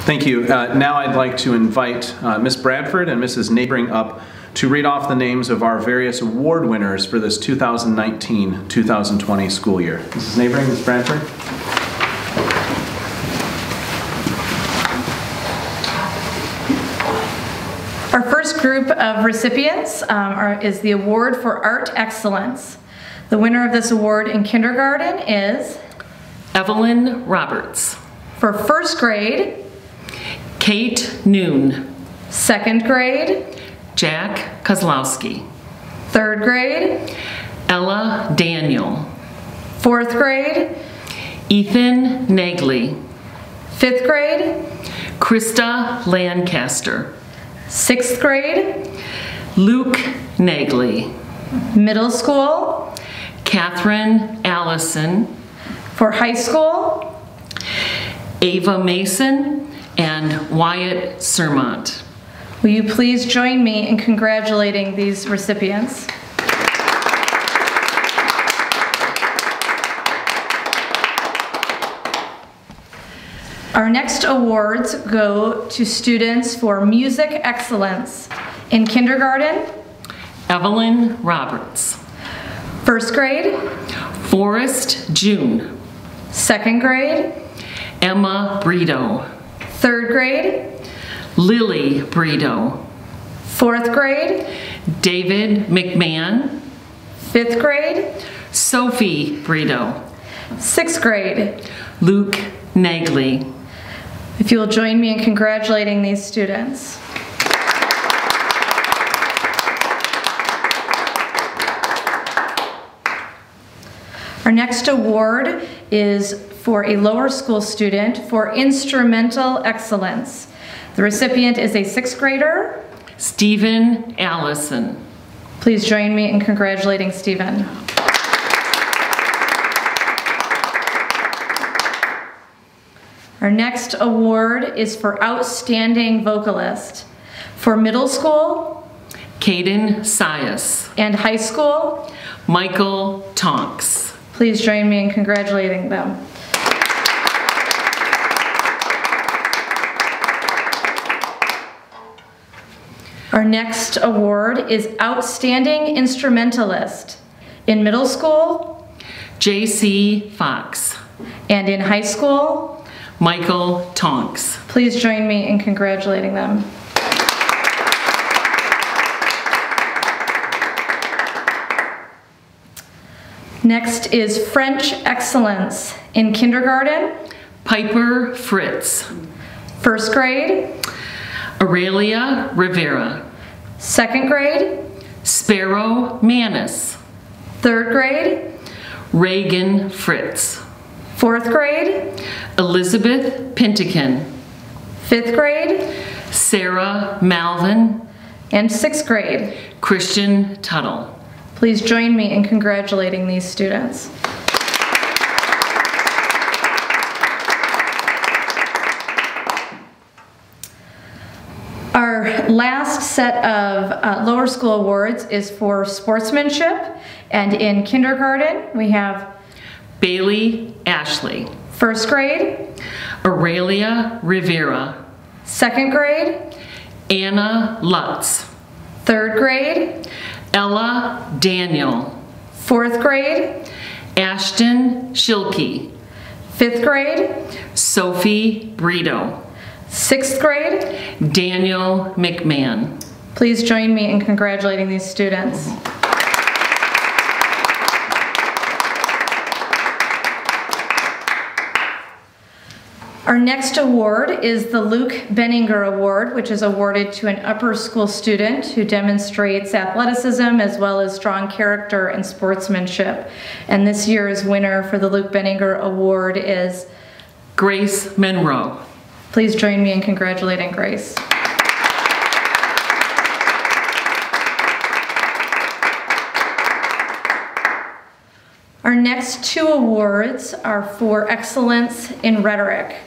Thank you. Now I'd like to invite Ms. Bradford and Mrs. Nabering up to read off the names of our various award winners for this 2019-2020 school year. Mrs. Nabering, Ms. Bradford. Our first group of recipients is the Award for Art Excellence. The winner of this award in kindergarten is Evelyn Roberts. For first grade, Kate Noon. second grade, Jack Kozlowski. third grade, Ella Daniel. fourth grade, Ethan Nagley. fifth grade, Krista Lancaster. sixth grade, Luke Nagley. middle school. Catherine Allison. For high school, Ava Mason and Wyatt Sermont. will you please join me in congratulating these recipients? Our next awards go to students for music excellence. In kindergarten, Evelyn Roberts. first grade, Forrest June. second grade, Emma Brito. third grade, Lily Brito. fourth grade, David McMahon. fifth grade, Sophie Brito. sixth grade. Luke Nagley. If you will join me in congratulating these students. Our next award is for a lower school student for instrumental excellence. The recipient is a sixth grader. Stephen Allison. Please join me in congratulating Stephen. Our next award is for outstanding vocalist. For middle school Caden Sias. and high school, Michael Tonks. please join me in congratulating them. Our next award is Outstanding Instrumentalist. In middle school J.C. Fox. and in high school, Michael Tonks. please join me in congratulating them. Next is French Excellence. In kindergarten, Piper Fritz. first grade, Aurelia Rivera. second grade, Sparrow Manis. third grade, Reagan Fritz. fourth grade, Elizabeth Pintikin. fifth grade, Sarah Malvin. and sixth grade. Christian Tuttle. Please join me in congratulating these students. Our last set of lower school awards is for sportsmanship, and in kindergarten we have Bailey Ashley. first grade, Aurelia Rivera. second grade, Anna Lutz. third grade, Ella Daniel. fourth grade, Ashton Schilke. fifth grade, Sophie Brito. sixth grade. Daniel McMahon. Please join me in congratulating these students. Our next award is the Luke Benninger Award, which is awarded to an upper school student who demonstrates athleticism as well as strong character and sportsmanship. And this year's winner for the Luke Benninger Award is Grace Monroe. Please join me in congratulating Grace. Our next two awards are for excellence in rhetoric.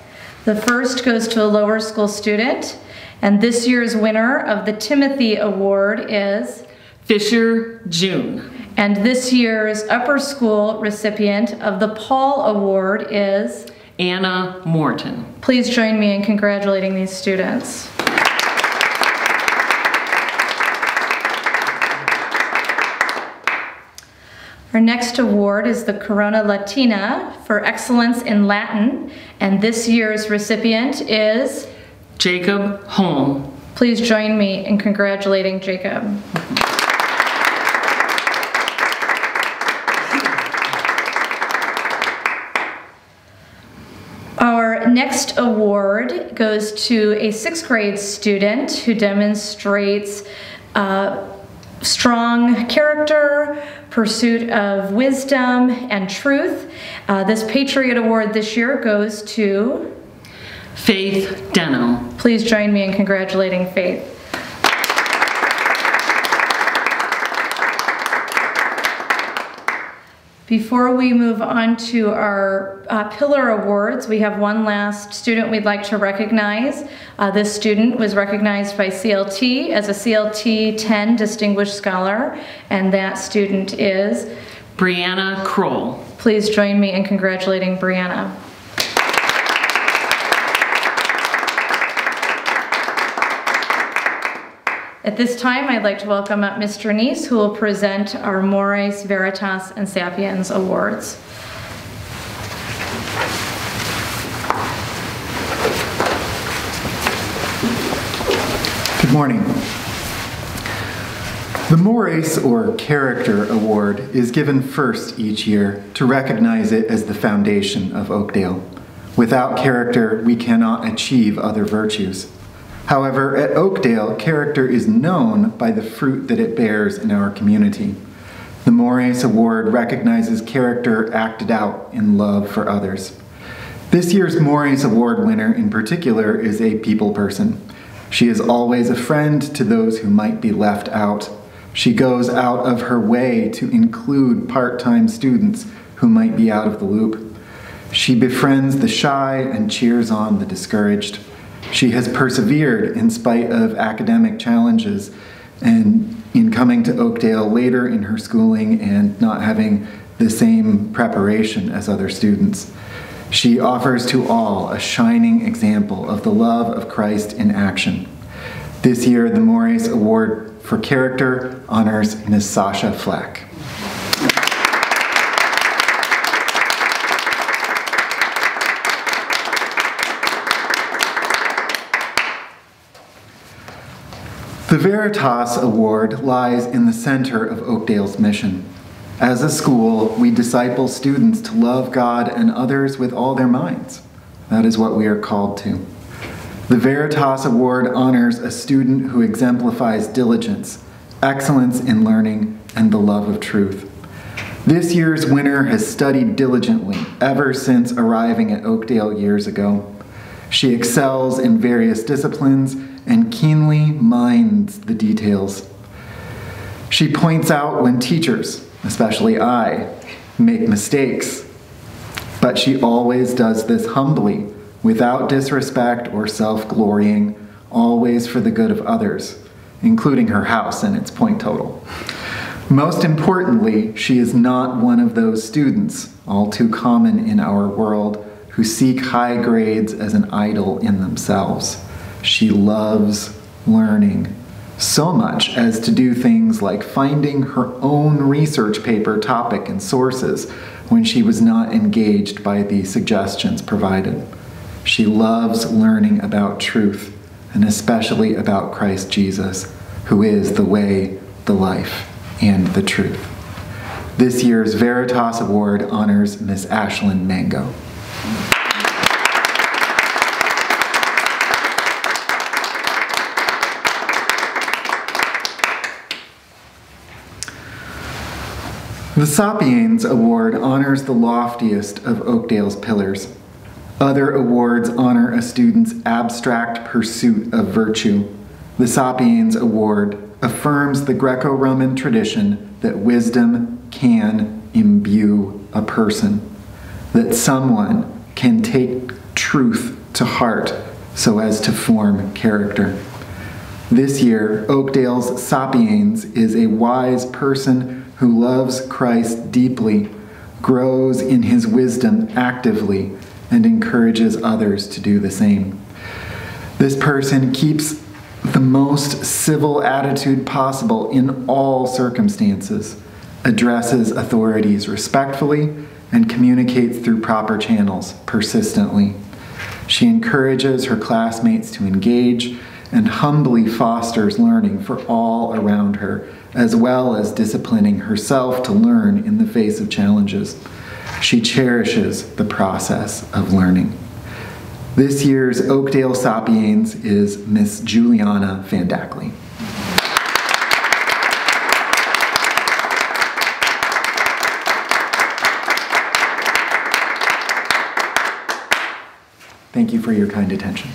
The first goes to a lower school student, and this year's winner of the Timothy Award is Fisher June. and this year's upper school recipient of the Paul Award is Anna Morton. Please join me in congratulating these students. Our next award is the Corona Latina for Excellence in Latin, and this year's recipient is Jacob Holm. Please join me in congratulating Jacob. Our next award goes to a 6th grade student who demonstrates strong character, pursuit of wisdom and truth. This Patriot Award this year goes to Faith Deno. Please join me in congratulating Faith. Before we move on to our Pillar Awards, we have one last student we'd like to recognize. This student was recognized by CLT as a CLT 10 Distinguished Scholar, and that student is Brianna Kroll. Please join me in congratulating Brianna. At this time, I'd like to welcome up Mr. Neese, who will present our Mores, Veritas, and Sapiens Awards. Good morning. The Mores, or Character Award, is given first each year to recognize it as the foundation of Oakdale. Without character, we cannot achieve other virtues. However, at Oakdale, character is known by the fruit that it bears in our community. The Mores Award recognizes character acted out in love for others. This year's Mores Award winner in particular is a people person. She is always a friend to those who might be left out. She goes out of her way to include part-time students who might be out of the loop. She befriends the shy and cheers on the discouraged. She has persevered in spite of academic challenges and in coming to Oakdale later in her schooling and not having the same preparation as other students. She offers to all a shining example of the love of Christ in action. This year, the Mores Award for Character honors Ms. Sasha Flack. The Veritas Award lies in the center of Oakdale's mission. As a school, we disciple students to love God and others with all their minds. That is what we are called to. The Veritas Award honors a student who exemplifies diligence, excellence in learning, and the love of truth. This year's winner has studied diligently ever since arriving at Oakdale years ago. She excels in various disciplines and keenly minds the details. She points out when teachers, especially I, make mistakes, but she always does this humbly, without disrespect or self-glorying, always for the good of others, including her house and its point total. Most importantly, she is not one of those students, all too common in our world, who seek high grades as an idol in themselves. She loves learning so much as to do things like finding her own research paper topic and sources when she was not engaged by the suggestions provided. She loves learning about truth, and especially about Christ Jesus, who is the way, the life, and the truth. This year's Veritas Award honors Miss Ashlyn Mango. The Sapiens Award honors the loftiest of Oakdale's pillars. Other awards honor a student's abstract pursuit of virtue. The Sapiens Award affirms the Greco-Roman tradition that wisdom can imbue a person, that someone can take truth to heart so as to form character. This year, Oakdale's Sapiens is a wise person who loves Christ deeply, grows in his wisdom actively, and encourages others to do the same. This person keeps the most civil attitude possible in all circumstances, addresses authorities respectfully, and communicates through proper channels persistently. She encourages her classmates to engage and humbly fosters learning for all around her, as well as disciplining herself to learn in the face of challenges. She cherishes the process of learning. This year's Oakdale Sapiens is Miss Juliana Vandackley. Thank you for your kind attention.